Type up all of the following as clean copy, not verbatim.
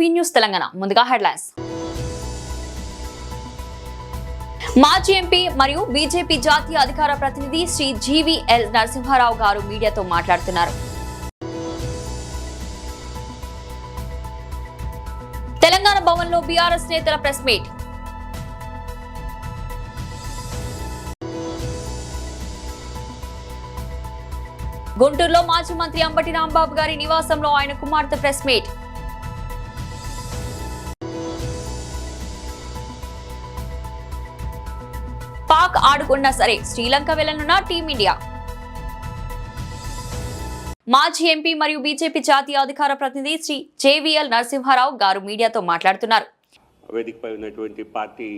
వి news Telangana. ముందుగా headlines. మాజీ MP మరియు బీజేపీ జాతీయ అధికార ప్రతినిధి శ్రీ జీవీఎల్ నరసింహారావు గారు మీడియాతో మాట్లాడుతున్నారు. తెలంగాణ భవన్లో బీఆర్ఎస్ నేతల ప్రెస్ మీట్. గుంటూరులో మాజీ మంత్రి అంబటి రాంబాబు గారి నివాసంలో ఆయన కుమార్తె ప్రెస్ మీట్. పాక్ ఆడుకున్నా సరే శ్రీలంక వెళ్లనున్న టీమిండియా. మాజీ ఎంపీ మరియు బీజేపీ జాతీయ అధికార ప్రతినిధి శ్రీ జేవీఎల్ నరసింహారావు గారు మీడియాతో మాట్లాడుతున్నారు. వేదికపై ఉన్నటువంటి పార్టీ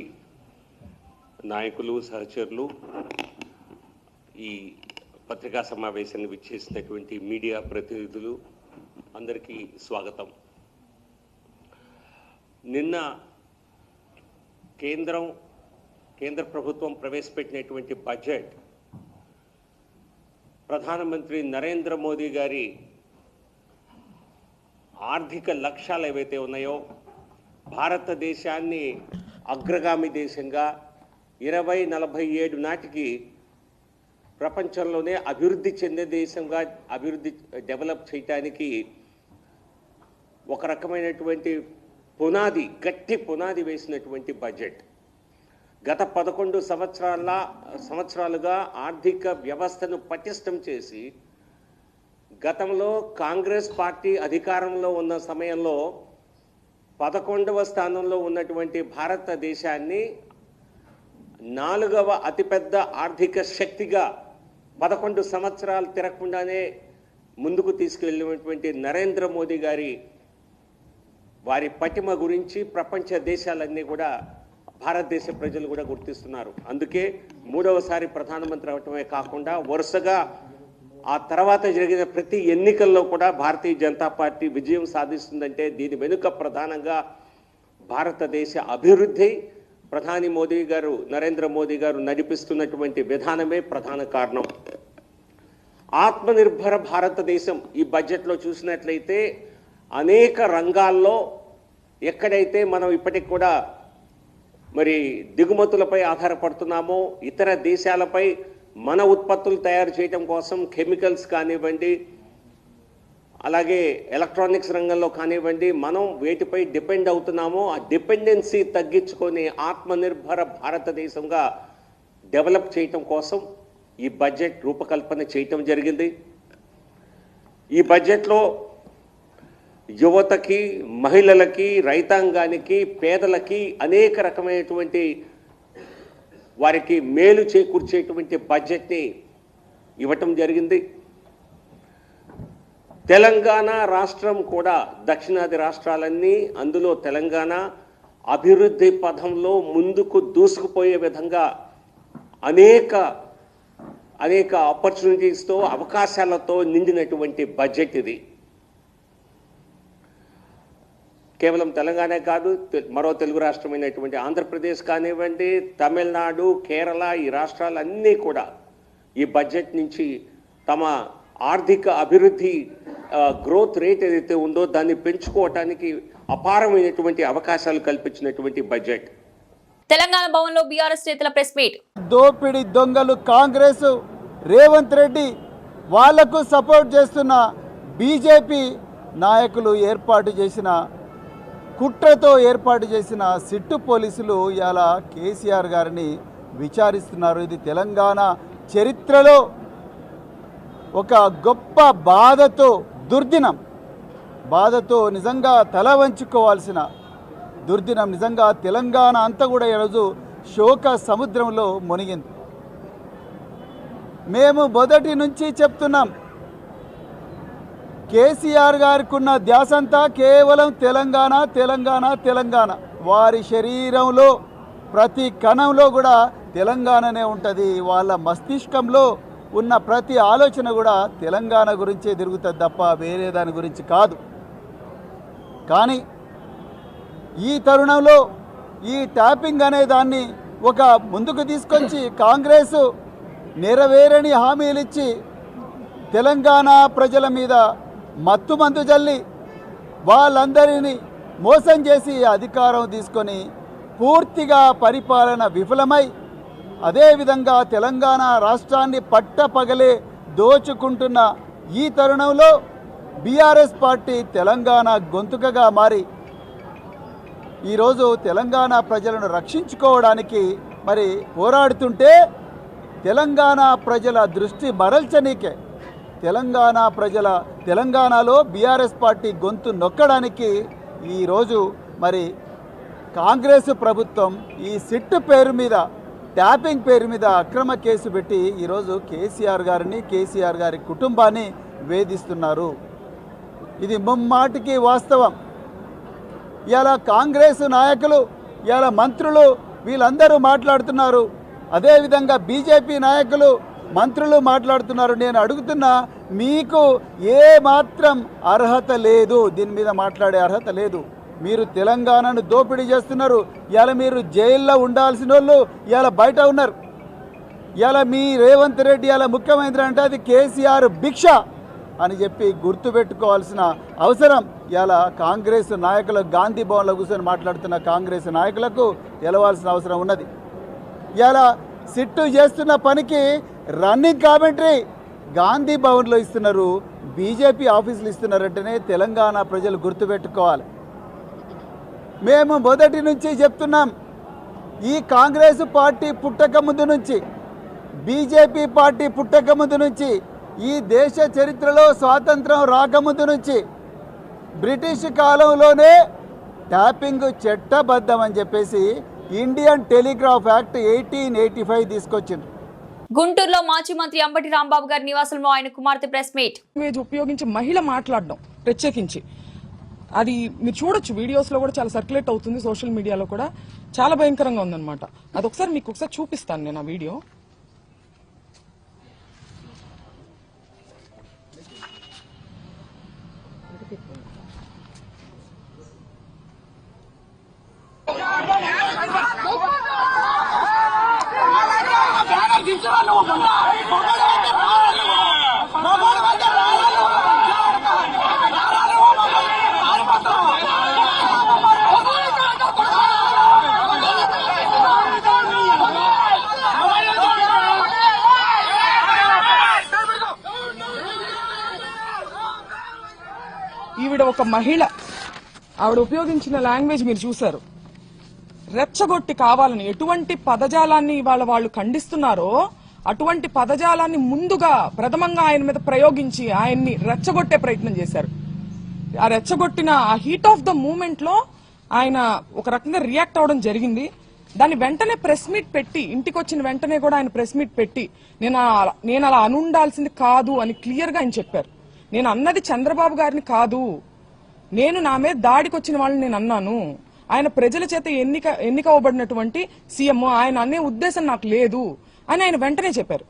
నాయకులు, సహచరులు, ఈ పత్రికా సమావేశాన్ని విచ్చేసినటువంటి మీడియా ప్రతినిధులు అందరికీ స్వాగతం. నిన్న కేంద్ర ప్రభుత్వం ప్రవేశపెట్టినటువంటి బడ్జెట్ ప్రధానమంత్రి నరేంద్ర మోదీ గారి ఆర్థిక లక్ష్యాలు ఏవైతే ఉన్నాయో, భారతదేశాన్ని అగ్రగామి దేశంగా 2047 నాటికి ప్రపంచంలోనే అభివృద్ధి చెందే దేశంగా డెవలప్ చేయడానికి ఒక రకమైనటువంటి గట్టి పునాది వేసినటువంటి బడ్జెట్. గత 11 సంవత్సరాలుగా ఆర్థిక వ్యవస్థను పటిష్టం చేసి, గతంలో కాంగ్రెస్ పార్టీ అధికారంలో ఉన్న సమయంలో 11వ స్థానంలో ఉన్నటువంటి భారతదేశాన్ని 4వ అతిపెద్ద ఆర్థిక శక్తిగా 11 సంవత్సరాలు తిరగకుండానే ముందుకు తీసుకెళ్ళినటువంటి నరేంద్ర మోదీ వారి పటిమ గురించి ప్రపంచ దేశాలన్నీ కూడా, భారతదేశ ప్రజలు కూడా గుర్తిస్తున్నారు. అందుకే 3వసారి ప్రధానమంత్రి అవటమే కాకుండా వరుసగా ఆ తర్వాత జరిగిన ప్రతి ఎన్నికల్లో కూడా భారతీయ జనతా పార్టీ విజయం సాధిస్తుందంటే దీని వెనుక ప్రధానంగా భారతదేశ అభివృద్ధి, ప్రధాని నరేంద్ర మోదీ గారు నడిపిస్తున్నటువంటి విధానమే ప్రధాన కారణం. ఆత్మనిర్భర భారతదేశం ఈ బడ్జెట్లో చూసినట్లయితే అనేక రంగాల్లో ఎక్కడైతే మనం ఇప్పటికి కూడా దిగుమతులపై ఆధారపడుతున్నామో, ఇతర దేశాలపై మన ఉత్పత్తులు తయారు చేయడం కోసం కెమికల్స్ కానివ్వండి, అలాగే ఎలక్ట్రానిక్స్ రంగంలో కానివ్వండి, మనం వేటిపై డిపెండ్ అవుతున్నామో ఆ డిపెండెన్సీ తగ్గించుకొని ఆత్మనిర్భర భారతదేశంగా డెవలప్ చేయటం కోసం ఈ బడ్జెట్ రూపకల్పన చేయటం జరిగింది. ఈ బడ్జెట్లో యువతకి, మహిళలకి, రైతాంగానికి, పేదలకి అనేక రకమైనటువంటి వారికి మేలు చేకూర్చేటువంటి బడ్జెట్ని ఇవ్వటం జరిగింది. తెలంగాణ రాష్ట్రం కూడా, దక్షిణాది రాష్ట్రాలన్నీ, అందులో తెలంగాణ అభివృద్ధి పథంలో ముందుకు దూసుకుపోయే విధంగా అనేక ఆపర్చునిటీస్తో, అవకాశాలతో నిండినటువంటి బడ్జెట్ ఇది. కేవలం తెలంగాణ కాదు, మరో తెలుగు రాష్ట్రమైనటువంటి ఆంధ్రప్రదేశ్ కానివ్వండి, తమిళనాడు, కేరళ, ఈ రాష్ట్రాలన్నీ కూడా ఈ బడ్జెట్ నుంచి తమ ఆర్థిక అభివృద్ధి గ్రోత్ రేట్ ఏదైతే ఉందో దాన్ని పెంచుకోవటానికి అపారమైనటువంటి అవకాశాలు కల్పించినటువంటి బడ్జెట్. తెలంగాణ భవన్లో బీఆర్ఎస్ నేతల ప్రెస్ మీట్. దోపిడి దొంగలు కాంగ్రెస్, రేవంత్ రెడ్డి, వాళ్లకు సపోర్ట్ చేస్తున్న బీజేపీ నాయకులు కుట్రతో ఏర్పాటు చేసిన సిట్టు పోలీసులు ఇవాళ కేసీఆర్ గారిని విచారిస్తున్నారు. ఇది తెలంగాణ చరిత్రలో ఒక గొప్ప బాధతో నిజంగా తల వంచుకోవాల్సిన దుర్దినం. నిజంగా తెలంగాణ అంతా కూడా ఈరోజు శోక సముద్రంలో మునిగింది. మేము మొదటి నుంచి చెప్తున్నాం, కేసీఆర్ గారికి ఉన్న ధ్యాసంతా కేవలం తెలంగాణ. వారి శరీరంలో ప్రతి కణంలో కూడా తెలంగాణనే ఉంటుంది. వాళ్ళ మస్తిష్కంలో ఉన్న ప్రతి ఆలోచన కూడా తెలంగాణ గురించే తిరుగుతుంది తప్ప వేరే దాని గురించి కాదు. కానీ ఈ తరుణంలో ఈ ట్యాపింగ్ అనే దాన్ని ఒక ముందుకు తీసుకొచ్చి కాంగ్రెస్ నెరవేరని హామీలు ఇచ్చి తెలంగాణ ప్రజల మీద మత్తుమందు జల్లి వాళ్ళందరినీ మోసం చేసి అధికారం తీసుకొని పూర్తిగా పరిపాలన విఫలమై అదేవిధంగా తెలంగాణ రాష్ట్రాన్ని పట్టపగలే దోచుకుంటున్న ఈ తరుణంలో బీఆర్ఎస్ పార్టీ తెలంగాణ గొంతుకగా మారి ఈరోజు తెలంగాణ ప్రజలను రక్షించుకోవడానికి మరి పోరాడుతుంటే తెలంగాణ ప్రజల దృష్టి మరల్చనీకే తెలంగాణలో బీఆర్ఎస్ పార్టీ గొంతు నొక్కడానికి ఈరోజు మరి కాంగ్రెస్ ప్రభుత్వం ఈ సిట్ పేరు మీద ట్యాపింగ్ పేరు మీద అక్రమ కేసు పెట్టి ఈరోజు కేసీఆర్ గారి కుటుంబాన్ని వేధిస్తున్నారు. ఇది ముమ్మాటికి వాస్తవం. ఇలా కాంగ్రెస్ నాయకులు, ఇలా మంత్రులు వీళ్ళందరూ మాట్లాడుతున్నారు. అదేవిధంగా బీజేపీ నాయకులు, మంత్రులు మాట్లాడుతున్నారు. నేను అడుగుతున్నా, మీకు ఏ మాత్రం అర్హత లేదు, దీని మీద మాట్లాడే అర్హత లేదు. మీరు తెలంగాణను దోపిడీ చేస్తున్నారు. ఇలా మీరు జైల్లో ఉండాల్సిన వాళ్ళు ఇలా బయట ఉన్నారు. ఇలా మీ రేవంత్ రెడ్డి ఇలా ముఖ్యమంత్రి అంటే అది కేసీఆర్ భిక్ష అని చెప్పి గుర్తుపెట్టుకోవాల్సిన అవసరం ఇలా కాంగ్రెస్ నాయకులు, గాంధీ భవన్లో కూర్చొని మాట్లాడుతున్న కాంగ్రెస్ నాయకులకు తెలవాల్సిన అవసరం ఉన్నది. ఇలా సిట్టు చేస్తున్న పనికి రన్నింగ్ కామెంటరీ గాంధీ భవన్లో ఇస్తున్నారు, బీజేపీ ఆఫీసులు ఇస్తున్నారంటేనే తెలంగాణ ప్రజలు గుర్తుపెట్టుకోవాలి. మేము మొదటి నుంచి చెప్తున్నాం, ఈ కాంగ్రెస్ పార్టీ పుట్టక ముందు నుంచి, బీజేపీ పార్టీ పుట్టక ముందు నుంచి, ఈ దేశ చరిత్రలో స్వాతంత్రం రాకముందు నుంచి బ్రిటిష్ కాలంలోనే ట్యాపింగ్ చట్టబద్ధం అని చెప్పేసి ఇండియన్ టెలిగ్రాఫ్ యాక్ట్ 1885 తీసుకొచ్చింది. గుంటూరులో మాజీ మంత్రి అంబటి రాంబాబు గారి నివాసంలో ఆయన కుమార్తె ప్రెస్ మీట్ ఉపయోగించి మహిళ మాట్లాడడం ప్రత్యేకించి అది మీరు చూడొచ్చు, వీడియోస్ లో కూడా చాలా సర్క్యులేట్ అవుతుంది, సోషల్ మీడియాలో కూడా చాలా భయంకరంగా ఉందన్నమాట. అది ఒకసారి మీకు ఒకసారి చూపిస్తాను నేను ఆ వీడియో. ఈవిడ ఒక మహిళ, ఆవిడ ఉపయోగించిన లాంగ్వేజ్ మీరు చూశారు. రెచ్చగొట్టి కావాలని ఎటువంటి పదజాలాన్ని ఇవాళ వాళ్ళు ఖండిస్తున్నారో అటువంటి పదజాలాన్ని ముందుగా ప్రథమంగా ఆయన మీద ప్రయోగించి ఆయన్ని రెచ్చగొట్టే ప్రయత్నం చేశారు. ఆ రెచ్చగొట్టిన ఆ హీట్ ఆఫ్ ద మూమెంట్ లో ఆయన ఒక రకంగా రియాక్ట్ అవడం జరిగింది. దాన్ని వెంటనే ప్రెస్ మీట్ పెట్టి, ఇంటికి వచ్చిన వెంటనే కూడా ఆయన ప్రెస్ మీట్ పెట్టి నేను అలా అనుండాల్సింది కాదు అని క్లియర్ గా ఆయన చెప్పారు. నేను అన్నది చంద్రబాబు గారిని కాదు, నేను నా మీద దాడికి వచ్చిన వాళ్ళని నేను అన్నాను. ఆయన ప్రజల చేత ఎన్నికవ్వబడినటువంటి సీఎం, ఆయన అనే ఉద్దేశం నాకు లేదు అని ఆయన వెంటనే చెప్పారు.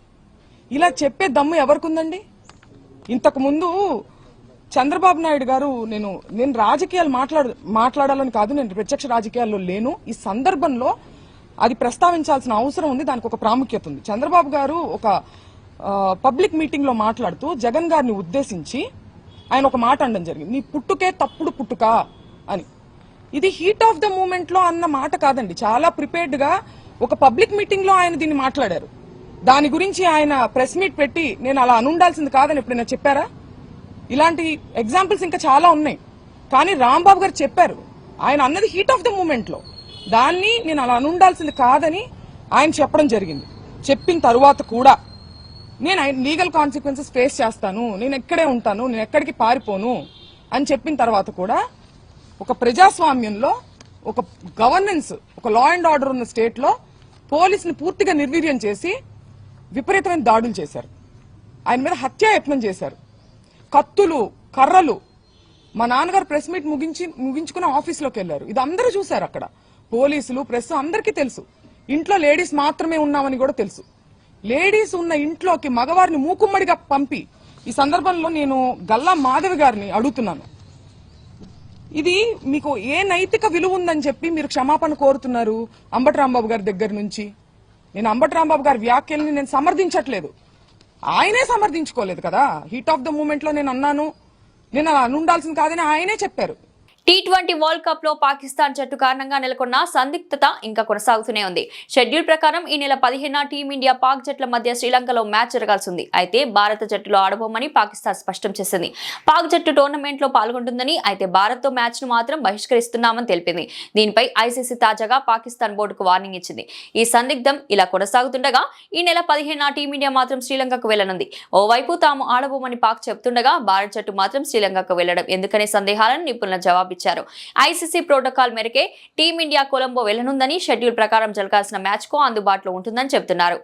ఇలా చెప్పే దమ్ము ఎవరికుందండి? ఇంతకు ముందు చంద్రబాబు నాయుడు గారు, నేను రాజకీయాలు మాట్లాడాలని కాదు, నేను ప్రత్యక్ష రాజకీయాల్లో లేను, ఈ సందర్భంలో అది ప్రస్తావించాల్సిన అవసరం ఉంది, దానికి ఒక ప్రాముఖ్యత ఉంది. చంద్రబాబు గారు ఒక పబ్లిక్ మీటింగ్ లో మాట్లాడుతూ జగన్ గారిని ఉద్దేశించి ఆయన ఒక మాట అనడం జరిగింది, నీ పుట్టుకే తప్పుడు పుట్టుక అని. ఇది హీట్ ఆఫ్ ద మూమెంట్ లో అన్న మాట కాదండి, చాలా ప్రిపేర్డ్ గా ఒక పబ్లిక్ మీటింగ్ లో ఆయన దీన్ని మాట్లాడారు. దాని గురించి ఆయన ప్రెస్ మీట్ పెట్టి నేను అలా అనుండాల్సింది కాదని ఎప్పుడైనా చెప్పారా? ఇలాంటి ఎగ్జాంపుల్స్ ఇంకా చాలా ఉన్నాయి. కానీ రాంబాబు గారు చెప్పారు, ఆయన అన్నది హీట్ ఆఫ్ ద మూమెంట్ లో, దాన్ని నేను అలా అనుండాల్సింది కాదని ఆయన చెప్పడం జరిగింది. చెప్పిన తరువాత కూడా నేను లీగల్ కాన్సిక్వెన్సెస్ ఫేస్ చేస్తాను, నేను ఎక్కడే ఉంటాను, నేను ఎక్కడికి పారిపోను అని చెప్పిన తర్వాత కూడా ఒక ప్రజాస్వామ్యంలో, ఒక గవర్నెన్స్, ఒక లా అండ్ ఆర్డర్ ఉన్న స్టేట్ లో పోలీసుని పూర్తిగా నిర్వీర్యం చేసి విపరీతమైన దాడులు చేశారు. ఆయన మీద యత్నం చేశారు. కత్తులు, కర్రలు. మా నాన్నగారు ప్రెస్ మీట్ ముగించుకుని ఆఫీసులోకి వెళ్లారు. ఇది అందరూ చూశారు అక్కడ, పోలీసులు, ప్రెస్ అందరికీ తెలుసు. ఇంట్లో లేడీస్ మాత్రమే ఉన్నామని కూడా తెలుసు. లేడీస్ ఉన్న ఇంట్లోకి మగవారిని మూకుమ్మడిగా పంపి, ఈ సందర్భంలో నేను గల్లా మాధవి గారిని అడుగుతున్నాను, ఇది మీకు ఏ నైతిక విలువ ఉందని చెప్పి మీరు క్షమాపణ కోరుతున్నారు అంబటి రాంబాబు గారి దగ్గర నుంచి? నేను అంబటి రాంబాబు గారి వ్యాఖ్యల్ని నేను సమర్థించట్లేదు, ఆయనే సమర్థించుకోలేదు కదా. హీట్ ఆఫ్ ద మూమెంట్ లో నేను అన్నాను, నేను అలా అనుండాల్సింది కాదని ఆయనే చెప్పారు. T20 వరల్డ్ కప్ లో పాకిస్తాన్ జట్టు కారణంగా నెలకొన్న సందిగ్ధత ఇంకా కొనసాగుతూనే ఉంది. షెడ్యూల్ ప్రకారం ఈ నెల 15న టీమిండియా పాక్ జట్ల మధ్య శ్రీలంకలో మ్యాచ్ జరగాల్సి ఉంది. అయితే భారత జట్టులో ఆడబోమని పాకిస్తాన్ స్పష్టం చేసింది. పాక్ జట్టు టోర్నమెంట్ లో పాల్గొంటుందని, అయితే భారత్ తో మ్యాచ్ ను మాత్రం బహిష్కరిస్తున్నామని తెలిపింది. దీనిపై ఐసీసీ తాజాగా పాకిస్తాన్ బోర్డుకు వార్నింగ్ ఇచ్చింది. ఈ సందిగ్ధం ఇలా కొనసాగుతుండగా ఈ నెల 15న టీమిండియా మాత్రం శ్రీలంకకు వెళ్లనుంది. ఓవైపు తాము ఆడబోమని పాక్ చెబుతుండగా భారత జట్టు మాత్రం శ్రీలంకకు వెళ్లడం ఎందుకనే సందేహాలను నిపుణుల జవాబిచ్చారు. ఐసీసీ ప్రోటోకాల్ మేరకే టీమిండియా కొలంబో వెళ్లనుందని, షెడ్యూల్ ప్రకారం జరగాల్సిన మ్యాచ్ కు అందుబాటులో ఉంటుందని చెబుతున్నారు.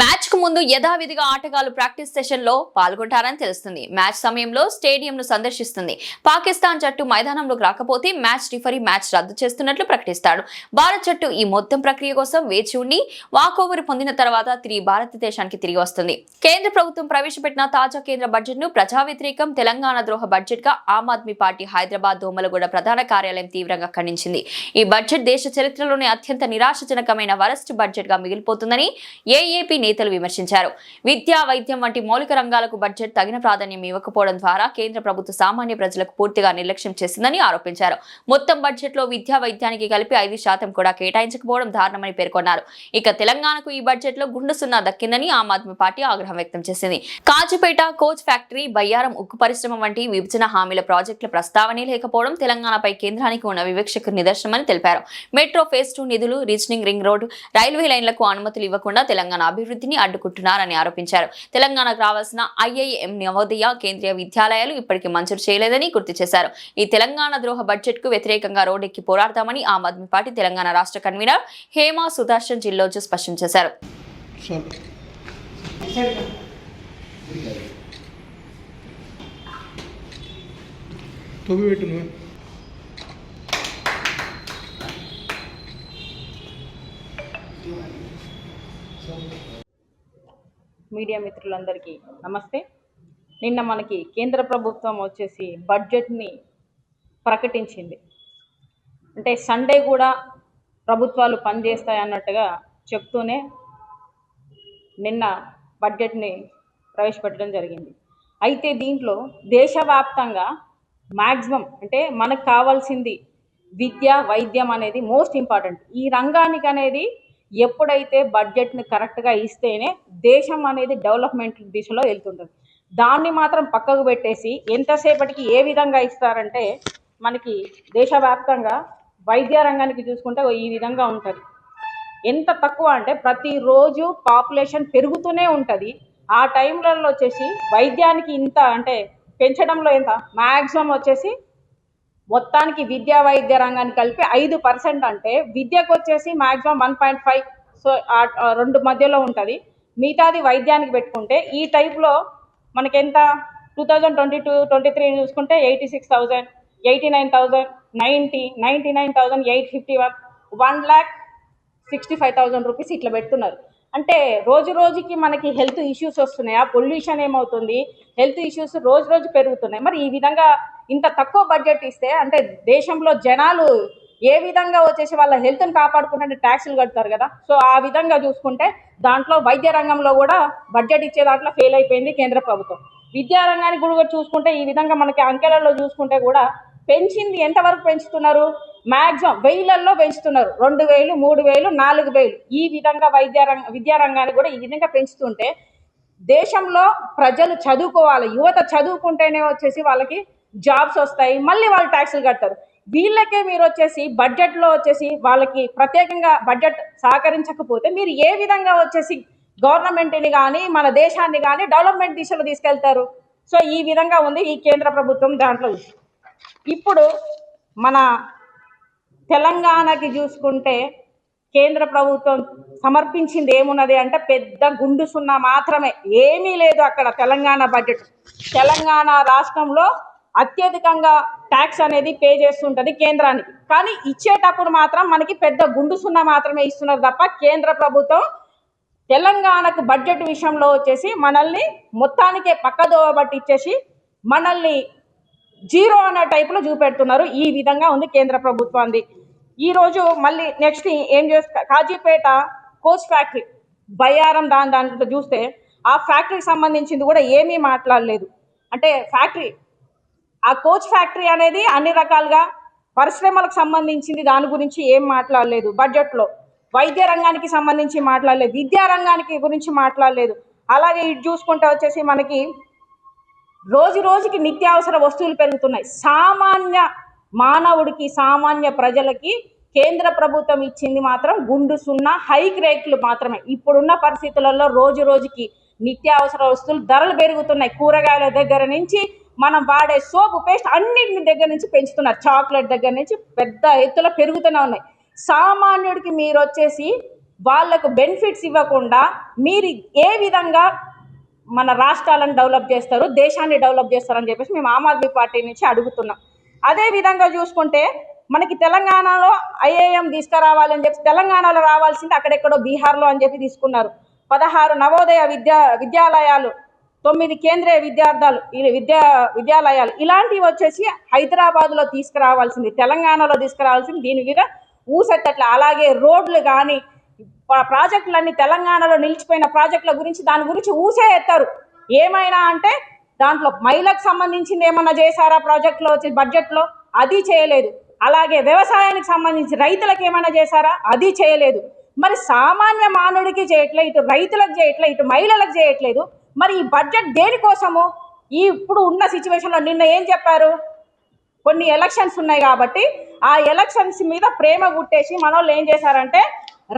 మ్యాచ్ కు ముందు యథావిధిగా ఆటగాళ్లు ప్రాక్టీస్ సెషన్ లో పాల్గొంటారని తెలుస్తుంది. మ్యాచ్ సమయంలో స్టేడియంను సందర్శిస్తుంది. పాకిస్తాన్ జట్టు మైదానంలోకి రాకపోతే మ్యాచ్ రిఫరీ మ్యాచ్ రద్దు చేస్తున్నట్లు ప్రకటిస్తాడు. భారత్ జట్టు ఈ మొత్తం ప్రక్రియ కోసం వేచి ఉండి వాకోవర్ పొందిన తర్వాత తిరిగి భారతదేశానికి తిరిగి వస్తుంది. కేంద్ర ప్రభుత్వం ప్రవేశపెట్టిన తాజా కేంద్ర బడ్జెట్ ను ప్రజా వ్యతిరేకం, తెలంగాణ ద్రోహ బడ్జెట్ గా ఆమ్ ఆద్మీ పార్టీ హైదరాబాద్ దోమలగూడ ప్రధాన కార్యాలయం తీవ్రంగా ఖండించింది. ఈ బడ్జెట్ దేశ చరిత్రలోనే అత్యంత నిరాశజనకమైన వరస్ట్ బడ్జెట్ గా మిగిలిపోతుందని ఏఏపీ నేతలు విమర్శించారు. విద్యా, వైద్యం వంటి మౌలిక రంగాలకు బడ్జెట్ తగిన ప్రాధాన్యం ఇవ్వకపోవడం ద్వారా కేంద్ర ప్రభుత్వ సామాన్య ప్రజలకు పూర్తిగా నిర్లక్ష్యం చేసిందని ఆరోపించారు. మొత్తం బడ్జెట్ లో విద్యా, వైద్యానికి కలిపి 5% కూడా కేటాయించకపోవడం దారుణమని పేర్కొన్నారు. ఇక తెలంగాణకు ఈ బడ్జెట్ లో గుండు సున్నా దక్కిందని ఆమ్ ఆద్మీ పార్టీ ఆగ్రహం వ్యక్తం చేసింది. కాజీపేట కోచ్ ఫ్యాక్టరీ, బయ్యారం ఉక్కు పరిశ్రమ వంటి విభజన హామీల ప్రాజెక్టుల ప్రస్తావనే లేకపోవడం తెలంగాణపై కేంద్రానికి ఉన్న వివక్షకు నిదర్శనమని తెలిపారు. మెట్రో ఫేజ్ 2 నిధులు, రీజనింగ్ రింగ్ రోడ్డు, రైల్వే లైన్లకు అనుమతులు ఇవ్వకుండా తెలంగాణ అభివృద్ధిని అడ్డుకుంటున్నారని ఆరోపించారు. తెలంగాణకు రావాల్సిన ఐఐఎం, నవోదయ కేంద్రీయ విద్యాలయాలు ఇప్పటికీ మంజూరు చేయలేదని గుర్తు చేశారు. ఈ తెలంగాణ ద్రోహ బడ్జెట్ కు వ్యతిరేకంగా రోడ్డెక్కి పోరాడతామని ఆమ్ ఆద్మీ పార్టీ తెలంగాణ రాష్ట్ర కన్వీనర్ హేమా సుదర్శన్ జిల్లోజు స్పష్టం చేశారు. మీడియా మిత్రులందరికీ నమస్తే. నిన్న మనకి కేంద్ర ప్రభుత్వం వచ్చేసి బడ్జెట్ని ప్రకటించింది. అంటే సండే కూడా ప్రభుత్వాలు పనిచేస్తాయి అన్నట్టుగా చెప్తూనే నిన్న బడ్జెట్ని ప్రవేశపెట్టడం జరిగింది. అయితే దీంట్లో దేశవ్యాప్తంగా మ్యాక్సిమం అంటే మనకు కావాల్సింది విద్య, వైద్యం అనేది మోస్ట్ ఇంపార్టెంట్. ఈ రంగానికి అనేది ఎప్పుడైతే బడ్జెట్ని కరెక్ట్గా ఇస్తేనే దేశం అనేది డెవలప్మెంట్ దిశలో వెళ్తుంటుంది. దాన్ని మాత్రం పక్కకు పెట్టేసి ఎంతసేపటికి ఏ విధంగా ఇస్తారంటే మనకి దేశవ్యాప్తంగా వైద్య రంగానికి చూసుకుంటే ఈ విధంగా ఉంటుంది. ఎంత తక్కువ అంటే ప్రతిరోజు పాపులేషన్ పెరుగుతూనే ఉంటుంది. ఆ టైంలలో వచ్చేసి వైద్యానికి ఇంత అంటే పెంచడంలో ఎంత మ్యాక్సిమం వచ్చేసి మొత్తానికి విద్యా వైద్య రంగాన్ని కలిపి 5% అంటే విద్యకు వచ్చేసి మ్యాక్సిమం 1.5, సో 2 మధ్యలో ఉంటుంది. మిగతాది వైద్యానికి పెట్టుకుంటే ఈ టైప్లో మనకి ఎంత 2022-23 చూసుకుంటే 86,000, 89,000, 90, 99,851, 1,65,000 రూపీస్ ఇట్లా పెడుతున్నారు. అంటే రోజు రోజుకి మనకి హెల్త్ ఇష్యూస్ వస్తున్నాయి. ఆ పొల్యూషన్ ఏమవుతుంది, హెల్త్ ఇష్యూస్ రోజు రోజు పెరుగుతున్నాయి. మరి ఈ విధంగా ఇంత తక్కువ బడ్జెట్ ఇస్తే అంటే దేశంలో జనాలు ఏ విధంగా వచ్చేసి వాళ్ళ హెల్త్ని కాపాడుకుంటే ట్యాక్సులు కడతారు కదా. సో ఆ విధంగా చూసుకుంటే దాంట్లో వైద్య రంగంలో కూడా బడ్జెట్ ఇచ్చే దాంట్లో ఫెయిల్ అయిపోయింది కేంద్ర ప్రభుత్వం. విద్యా రంగానికి కూడా చూసుకుంటే ఈ విధంగా మనకి అంకెలలో చూసుకుంటే కూడా పెంచింది ఎంతవరకు పెంచుతున్నారు, మ్యాక్సిమం 1000ల్లో పెంచుతున్నారు. 2,000, 3,000, 4,000 ఈ విధంగా విద్యా రంగాన్ని కూడా ఈ విధంగా పెంచుతుంటే దేశంలో ప్రజలు చదువుకోవాలి, యువత చదువుకుంటేనే వచ్చేసి వాళ్ళకి జాబ్స్ వస్తాయి, మళ్ళీ వాళ్ళు ట్యాక్సులు కడతారు. వీళ్ళకే మీరు వచ్చేసి బడ్జెట్లో వచ్చేసి వాళ్ళకి ప్రత్యేకంగా బడ్జెట్ సహకరించకపోతే మీరు ఏ విధంగా వచ్చేసి గవర్నమెంట్ని కానీ మన దేశాన్ని కానీ డెవలప్మెంట్ దిశలో తీసుకెళ్తారు? సో ఈ విధంగా ఉంది ఈ కేంద్ర ప్రభుత్వం దాంట్లో. ఇప్పుడు మన తెలంగాణకి చూసుకుంటే కేంద్ర ప్రభుత్వం సమర్పించింది ఏమున్నది అంటే పెద్ద గుండు సున్నా మాత్రమే, ఏమీ లేదు అక్కడ. తెలంగాణ బడ్జెట్, తెలంగాణ రాష్ట్రంలో అత్యధికంగా ట్యాక్స్ అనేది పే చేస్తుంటుంది కేంద్రానికి, కానీ ఇచ్చేటప్పుడు మాత్రం మనకి పెద్ద గుండు సున్నా మాత్రమే ఇస్తున్నారు తప్ప కేంద్ర ప్రభుత్వం తెలంగాణకు బడ్జెట్ విషయంలో వచ్చేసి మనల్ని మొత్తానికే పక్కదోవ పట్టించేసి మనల్ని జీరో అనే టైప్లో చూపెడుతున్నారు. ఈ విధంగా ఉంది కేంద్ర ప్రభుత్వాన్ని. ఈరోజు మళ్ళీ నెక్స్ట్ ఏం చేస్తా, కాజీపేట కోచ్ ఫ్యాక్టరీ, బయ్యారం దాంట్లో చూస్తే ఆ ఫ్యాక్టరీకి సంబంధించింది కూడా ఏమీ మాట్లాడలేదు. అంటే ఫ్యాక్టరీ, ఆ కోచ్ ఫ్యాక్టరీ అనేది అన్ని రకాలుగా పరిశ్రమలకు సంబంధించింది దాని గురించి ఏం మాట్లాడలేదు బడ్జెట్లో. వైద్య రంగానికి సంబంధించి మాట్లాడలేదు, విద్యా రంగానికి గురించి మాట్లాడలేదు. అలాగే ఇటు చూసుకుంటే వచ్చేసి మనకి రోజు రోజుకి నిత్యావసర వస్తువులు పెరుగుతున్నాయి. సామాన్య మానవుడికి, సామాన్య ప్రజలకి కేంద్ర ప్రభుత్వం ఇచ్చింది మాత్రం గుండు సున్నా హైక్ రేట్లు మాత్రమే. ఇప్పుడున్న పరిస్థితులలో రోజు రోజుకి నిత్యావసర వస్తువులు ధరలు పెరుగుతున్నాయి. కూరగాయల దగ్గర నుంచి మనం వాడే సోపు, పేస్ట్ అన్నింటి దగ్గర నుంచి పెంచుతున్నారు. చాక్లెట్ దగ్గర నుంచి పెద్ద ఎత్తులో పెరుగుతూనే ఉన్నాయి. సామాన్యుడికి మీరు వచ్చేసి వాళ్లకు బెనిఫిట్స్ ఇవ్వకుండా మీరు ఏ విధంగా మన రాష్ట్రాలను డెవలప్ చేస్తారు, దేశాన్ని డెవలప్ చేస్తారని చెప్పేసి మేము ఆమ్ ఆద్మీ పార్టీ నుంచి అడుగుతున్నాం. అదే విధంగా చూసుకుంటే మనకి తెలంగాణలో ఐఐఎం తీసుకురావాలని చెప్పి తెలంగాణలో రావాల్సింది అక్కడెక్కడో బీహార్లో అని చెప్పి తీసుకున్నారు. 16 నవోదయ విద్యాలయాలు, 9 కేంద్రీయ విద్యాలయాలు ఇలాంటివి వచ్చేసి హైదరాబాద్లో తీసుకురావాల్సింది, తెలంగాణలో తీసుకురావాల్సింది. దీని మీద ఊసెత్తట్లే. అలాగే రోడ్లు కానీ ప్రాజెక్టులన్నీ తెలంగాణలో నిలిచిపోయిన ప్రాజెక్టుల గురించి దాని గురించి ఊసే ఎత్తారు. ఏమైనా అంటే దాంట్లో మహిళలకు సంబంధించింది ఏమన్నా చేశారా ప్రాజెక్టులో వచ్చి బడ్జెట్లో? అది చేయలేదు. అలాగే వ్యవసాయానికి సంబంధించి రైతులకు ఏమైనా చేశారా? అది చేయలేదు. మరి సామాన్య మానవుడికి చేయట్లేదు, ఇటు రైతులకు చేయట్లేదు, ఇటు మహిళలకు చేయట్లేదు. మరి ఈ బడ్జెట్ దేనికోసము? ఇప్పుడు ఉన్న సిచ్యువేషన్లో నిన్న ఏం చెప్పారు? కొన్ని ఎలక్షన్స్ ఉన్నాయి కాబట్టి ఆ ఎలక్షన్స్ మీద ప్రేమ గుట్టేసి మనోళ్ళు ఏం చేశారంటే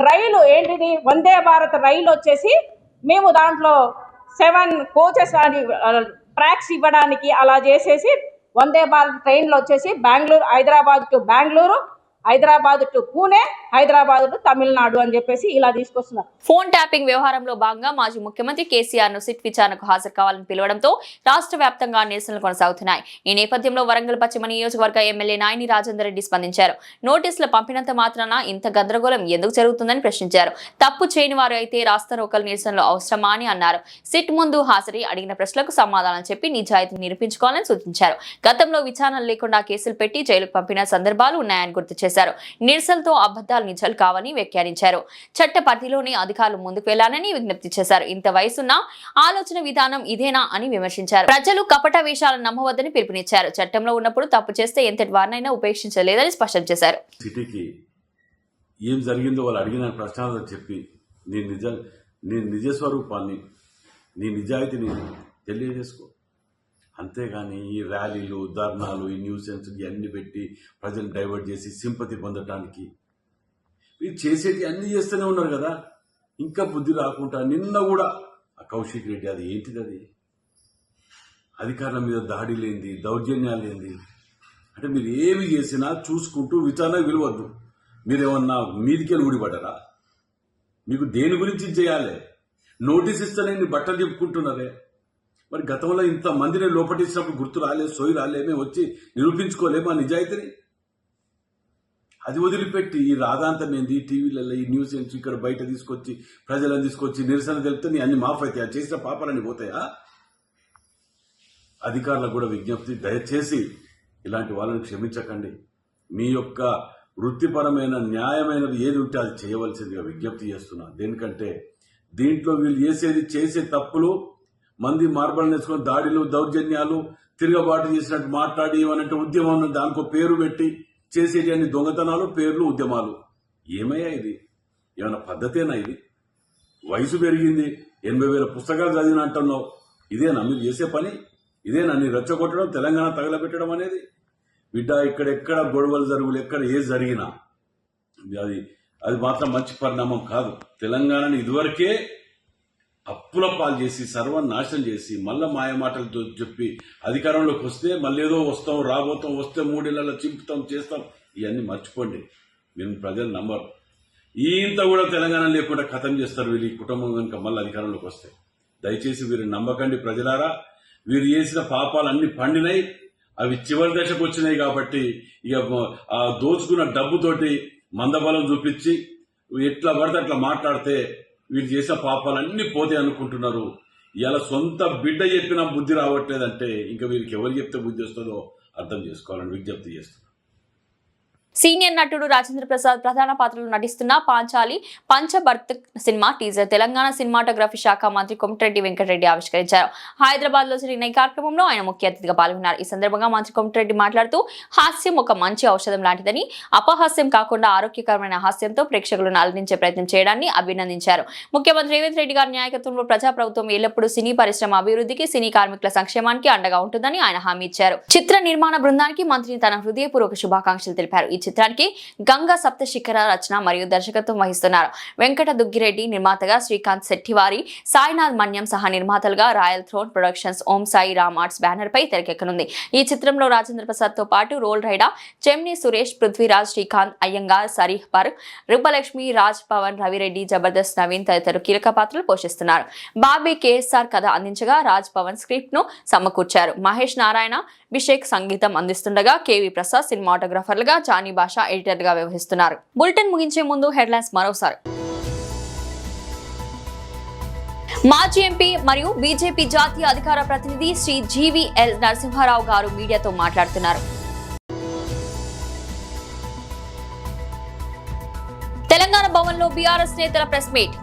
రైలు ఏంటిది వందే భారత్ రైలు వచ్చేసి మేము దాంట్లో 7 కోచెస్ ట్రాక్స్ ఇవ్వడానికి అలా చేసేసి వందే భారత్ ట్రైన్లో వచ్చేసి Hyderabad to Bengaluru, Hyderabad to Pune, Hyderabad to Tamil Nadu అని చెప్పేసి ఇలా తీసుకొస్తున్నారు. ఫోన్ ట్యాపింగ్ వ్యవహారంలో భాగంగా మాజీ ముఖ్యమంత్రి కేసీఆర్ ను సిట్ విచారణకు హాజరు కావాలని పిలవడంతో రాష్ట్ర వ్యాప్తంగా నిరసనలు కొనసాగుతున్నాయి. ఈ నేపథ్యంలో వరంగల్ పశ్చిమ నియోజకవర్గ ఎమ్మెల్యే నాయని రాజేందర్ రెడ్డి స్పందించారు. నోటీసులు పంపినంత మాత్రాన ఇంత గందరగోళం ఎందుకు జరుగుతుందని ప్రశ్నించారు. తప్పు చేయని వారు అయితే రాస్తారోకల్ నిరసనలు అవసరమా అని అన్నారు. సిట్ ముందు హాజరై అడిగిన ప్రశ్నలకు సమాధానం చెప్పి నిజాయితీ నిరూపించుకోవాలని సూచించారు. గతంలో విచారణ లేకుండా కేసులు పెట్టి జైలుకు పంపిన సందర్భాలు ఉన్నాయని గుర్తు చేశారు. నిరసనతో అబద్ధాలు నిజాలు కావని వ్యాఖ్యానించారు. చట్ట పరిధిలోని అధికారులు ముందుకు వెళ్లాలని విజ్ఞప్తి చేశారు. ఇంత వయసున్న ఆలోచన విధానం ఇదేనా అని విమర్శించారు. ప్రజలు కపట వేషాలను నమ్మవద్దని పిలుపునిచ్చారు. చట్టంలో ఉన్నప్పుడు తప్పు చేస్తే ఎంతటి వారినైనా ఉపేక్షించలేదని స్పష్టం చేశారు. సిటీకి ఏం జరిగిందో వాళ్ళు అడిగిన ప్రశ్నలు చెప్పి నీ నిజ స్వరూపాన్ని, నీ నిజాయితీని తెలియజేసుకో. అంతేగాని ఈ ర్యాలీలు, ధర్నాలు, ఈ న్యూసెన్స్ ఇవన్నీ పెట్టి ప్రజలు డైవర్ట్ చేసి సింపతి పొందటానికి వీళ్ళు చేసేది అన్ని చేస్తూనే ఉన్నారు కదా. ఇంకా బుద్ధి రాకుండా నిన్న కూడా ఆ కౌశిక్ రెడ్డి అది ఏంటిది, అది అధికారుల మీద దాడి లేనిది, దౌర్జన్యాలు లేనిది. అంటే మీరు ఏమి చేసినా చూసుకుంటూ విచారణ విలువద్దు. మీరేమన్నా మీదికెళ్ళి ఊడిపడ్డారా? మీకు దేని గురించి చేయాలి? నోటీస్ ఇస్తానని బట్టలు చెప్పుకుంటున్నారే. మరి గతంలో ఇంత మందిని లోపటించినప్పుడు గుర్తు రాలేదు, సోయి రాలే, మేము వచ్చి నిరూపించుకోలేమా నిజాయితీని? అది వదిలిపెట్టి ఈ రాధాంతం ఏంది, టీవీలలో ఈ న్యూస్ ఏంటి, ఇక్కడ బయట తీసుకొచ్చి ప్రజలను తీసుకొచ్చి నిరసన తెలిపితే నీ అన్ని మాఫ్ అవుతాయా? చేసిన పాపాలన్నీ పోతాయా? అధికారులకు కూడా విజ్ఞప్తి, దయచేసి ఇలాంటి వాళ్ళని క్షమించకండి. మీ యొక్క వృత్తిపరమైన న్యాయమైనది ఏది ఉంటే అది చేయవలసిందిగా విజ్ఞప్తి చేస్తున్నా. దేనికంటే దీంట్లో వీళ్ళు చేసే తప్పులు, మంది మార్బల్ నేర్చుకుని దాడిలు, దౌర్జన్యాలు, తిరగబాటు చేసినట్టు మాట్లాడి ఏమనంటే ఉద్యమం దానికో పేరు పెట్టి చేసేటి అన్ని దొంగతనాలు, పేర్లు, ఉద్యమాలు. ఏమయ్యా ఇది? ఏమైనా పద్ధతేనా ఇది? వయసు పెరిగింది, 80,000 పుస్తకాలు చదివిన అంటున్నావు. ఇదేనా మీరు చేసే పని? ఇదేనా నీ రెచ్చగొట్టడం, తెలంగాణ తగలబెట్టడం అనేది? బిడ్డ, ఇక్కడెక్కడ గొడవలు జరుగులు, ఎక్కడ ఏది జరిగినా అది మాత్రం మంచి పరిణామం కాదు. తెలంగాణని ఇదివరకే అప్పుల పాలు చేసి సర్వనాశనం చేసి మళ్ళా మాయమాటలతో చెప్పి అధికారంలోకి వస్తే మళ్ళీ ఏదో వస్తాం, రాబోతాం, వస్తే 3 ఏళ్లలో చింపుతాం, చేస్తాం. ఇవన్నీ మర్చిపోండి. మేము ప్రజలు నమ్మరు. ఇంత కూడా తెలంగాణ లేకుండా ఖతం చేస్తారు వీళ్ళు, ఈ కుటుంబం కనుక మళ్ళీ అధికారంలోకి వస్తే. దయచేసి వీరిని నమ్మకండి ప్రజలారా. వీరు చేసిన పాపాలు అన్ని పండినాయి, అవి చివరి దశకు వచ్చినాయి. కాబట్టి ఇక ఆ దోచుకున్న డబ్బుతోటి మందబలం చూపించి ఎట్లా పడితే అట్లా మాట్లాడితే వీళ్ళు చేసిన పాపాలన్నీ పోతే అనుకుంటున్నారు. ఇలా సొంత బిడ్డ చెప్పినా బుద్ధి రావట్లేదంటే ఇంకా వీరికి ఎవరు చెప్తే బుద్ధి వస్తుందో అర్థం చేసుకోవాలని విజ్ఞప్తి చేస్తున్నారు. సీనియర్ నటుడు రాజేంద్ర ప్రసాద్ ప్రధాన పాత్రలో నటిస్తున్న Panchali Panchabharth cinema teaser Telangana cinematography శాఖ మంత్రి కోమటిరెడ్డి వెంకటరెడ్డి ఆవిష్కరించారు. హైదరాబాద్ లో జరిగిన ఈ కార్యక్రమంలో ఆయన ముఖ్య అతిథిగా పాల్గొన్నారు. ఈ సందర్భంగా మంత్రి కోమటిరెడ్డి మాట్లాడుతూ హాస్యం ఒక మంచి ఔషధం లాంటిదని, అపహాస్యం కాకుండా ఆరోగ్యకరమైన హాస్యంతో ప్రేక్షకులను అలరించే ప్రయత్నం చేయడాన్ని అభినందించారు. ముఖ్యమంత్రి రేవంత్ రెడ్డి గారి నాయకత్వంలో ప్రజాప్రభుత్వం ఎల్లప్పుడూ సినీ పరిశ్రమ అభివృద్ధికి, సినీ కార్మికుల సంక్షేమానికి అండగా ఉంటుందని ఆయన హామీ ఇచ్చారు. చిత్ర నిర్మాణ బృందానికి మంత్రి తన హృదయపూర్వక శుభాకాంక్షలు తెలిపారు. ఈ చిత్రానికి గంగా సప్తశిఖర రచన మరియు దర్శకత్వం వహిస్తున్నారు. వెంకట దుగ్గిరెడ్డి నిర్మాతగా, శ్రీకాంత్ శెట్టివారి, సాయినాథ్ మన్యం సహా నిర్మాతలుగా royal throne productions Om Sai Ram arts banner పై తెరకెక్కనుంది. ఈ చిత్రంలో రాజేంద్ర ప్రసాద్ తో పాటు రోల్ రైడా చెమ్ని సురేష్, పృథ్వీరాజ్, శ్రీకాంత్, అయ్యంగార్, సరీహ్ పర్, రూపలక్ష్మి, రాజ్ పవన్, రవిరెడ్డి, జబర్దస్త్ నవీన్ తదితరులు కీలక పాత్రలు పోషిస్తున్నారు. బాబీ కేఎస్ఆర్ కథ అందించగా రాజ్ పవన్ స్క్రిప్ట్ ను సమకూర్చారు. మహేష్ నారాయణ, అభిషేక్ సంగీతం అందిస్తుండగా కేవీ ప్రసాద్ సినిమాటోగ్రాఫర్లుగా, జానీ భాషా ఎడిటర్ గా వ్యవహరిస్తున్నారు. బులెటిన్ ముగించే ముందు హెడ్లైన్స్ మరోసారి. మాజీ ఎంపీ మరియు బీజేపీ జాతీయ అధికార ప్రతినిధి శ్రీ జీవీఎల్ నరసింహారావు గారు మీడియాతో మాట్లాడుతున్నారు. తెలంగాణ భవన్ లో బీఆర్ఎస్ నేతల ప్రెస్ మీట్.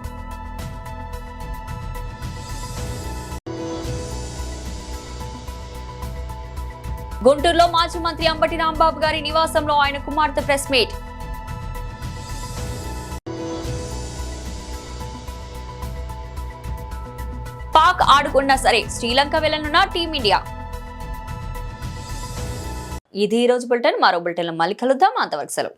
గుంటూరులో మాజీ మంత్రి అంబటి రాంబాబు గారి నివాసంలో ఆయన కుమార్తె ప్రెస్ మీట్. పాక్ ఆడుకున్నా సరే శ్రీలంక వెళ్లనున్న టీమిండియా. ఇది ఈ రోజు బులెటిన్. మరో బులెటిన్ లో మళ్ళీ కలుద్దాం. అంతవరకు సెలవు.